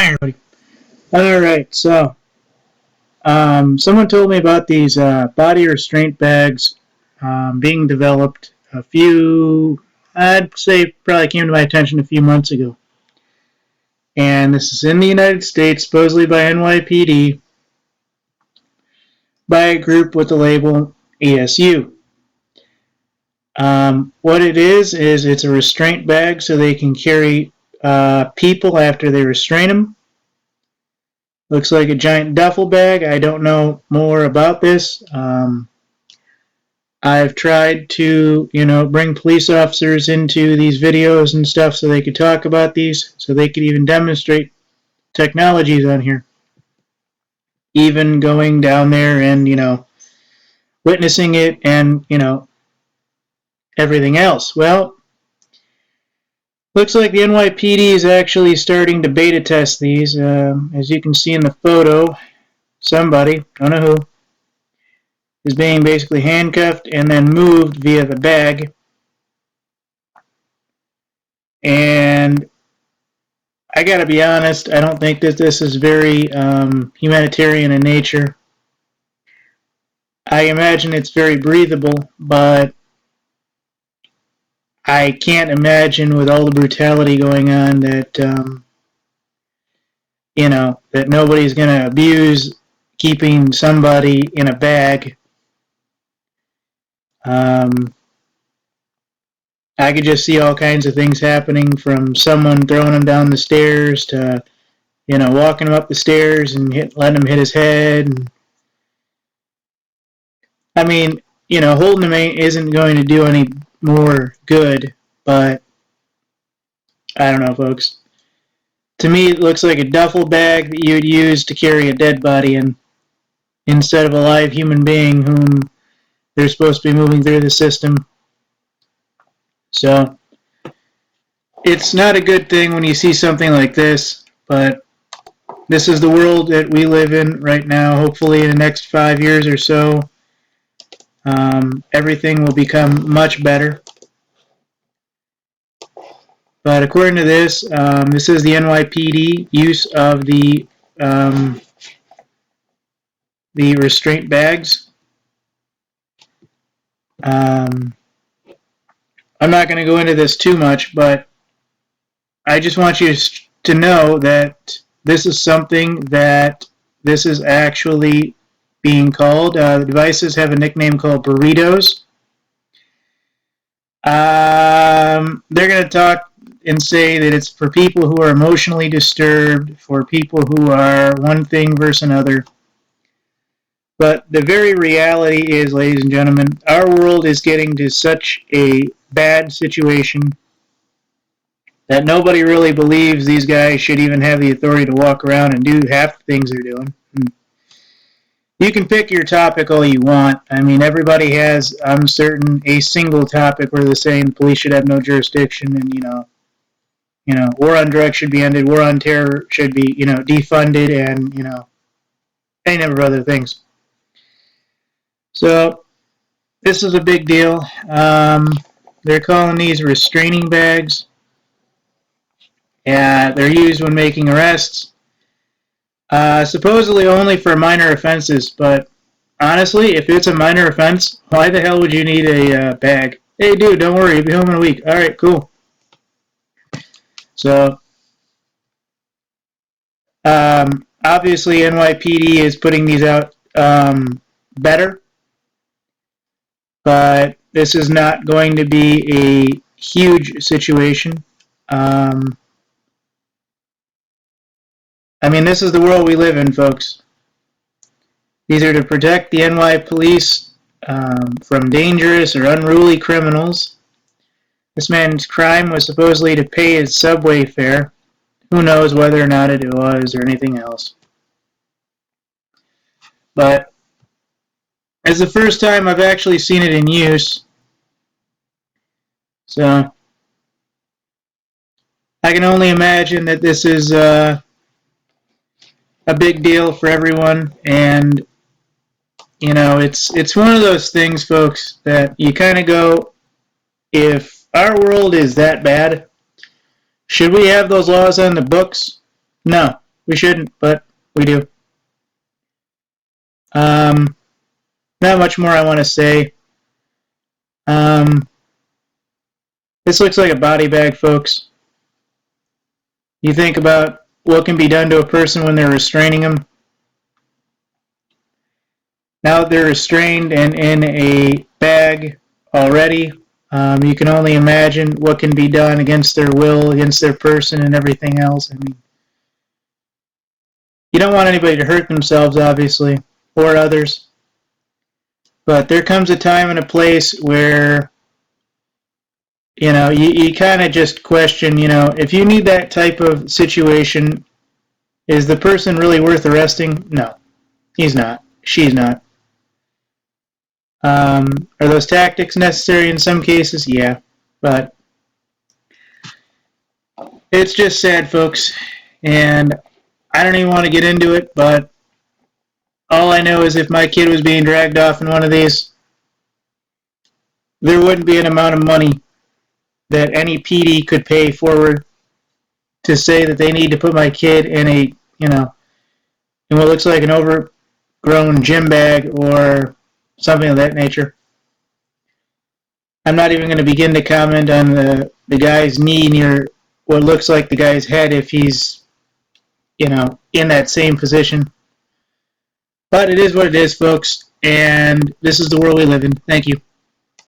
Hi, everybody. Alright, so, someone told me about these body restraint bags being developed I'd say probably came to my attention a few months ago. And this is in the United States, supposedly by NYPD, by a group with the label ESU. What it is it's a restraint bag so they can carry people after they restrain them. Looks like a giant duffel bag. I don't know more about this. I've tried to, bring police officers into these videos and stuff so they could talk about these, so they could even demonstrate technologies on here. Even going down there and, witnessing it and, everything else. Well, looks like the NYPD is actually starting to beta test these. As you can see in the photo, somebody, don't know who, is being basically handcuffed and then moved via the bag. And I gotta be honest, I don't think that this is very humanitarian in nature. I imagine it's very breathable, but I can't imagine with all the brutality going on that, that nobody's gonna abuse keeping somebody in a bag. I could just see all kinds of things happening, from someone throwing him down the stairs to, walking him up the stairs and letting him hit his head. And, I mean, holding him isn't going to do any more good, but I don't know, folks. To me, it looks like a duffel bag that you would use to carry a dead body in, instead of a live human being whom they're supposed to be moving through the system. So, it's not a good thing when you see something like this, but this is the world that we live in right now. Hopefully in the next 5 years or so, everything will become much better. But according to this, this is the NYPD use of the restraint bags. I'm not going to go into this too much, but I just want you to know that this is something that this is actually being called. The devices have a nickname called burritos. They're going to talk and say that it's for people who are emotionally disturbed, for people who are one thing versus another. But the very reality is, ladies and gentlemen, our world is getting to such a bad situation that nobody really believes these guys should even have the authority to walk around and do half the things they're doing. You can pick your topic all you want. I mean, everybody has, I'm certain, a single topic where they're saying the police should have no jurisdiction, and, war on drugs should be ended, war on terror should be, defunded, and, any number of other things. So, this is a big deal. They're calling these restraining bags. They're used when making arrests. Supposedly only for minor offenses, but honestly, if it's a minor offense, why the hell would you need a bag? Hey, dude, don't worry, you'll be home in a week. All right, cool. So, obviously, NYPD is putting these out better, but this is not going to be a huge situation. I mean, this is the world we live in, folks. These are to protect the NY police from dangerous or unruly criminals. This man's crime was supposedly to pay his subway fare. Who knows whether or not it was or anything else. But it's the first time I've actually seen it in use. So I can only imagine that this is a big deal for everyone, and it's one of those things, folks, that you kind of go, if our world is that bad, should we have those laws on the books? No, We shouldn't, but we do. Not much more I want to say. This looks like a body bag, folks. You think about what can be done to a person when they're restraining them. Now that they're restrained and in a bag already, you can only imagine what can be done against their will, against their person, and everything else. I mean, you don't want anybody to hurt themselves, obviously, or others. But there comes a time and a place where, you kind of just question, if you need that type of situation, is the person really worth arresting? No, he's not. She's not. Are those tactics necessary in some cases? Yeah, but it's just sad, folks, and I don't even want to get into it, but all I know is if my kid was being dragged off in one of these, there wouldn't be an amount of money that any PD could pay forward to say that they need to put my kid in in what looks like an overgrown gym bag or something of that nature. I'm not even going to begin to comment on the guy's knee near what looks like the guy's head if he's, in that same position. But it is what it is, folks, and this is the world we live in. Thank you.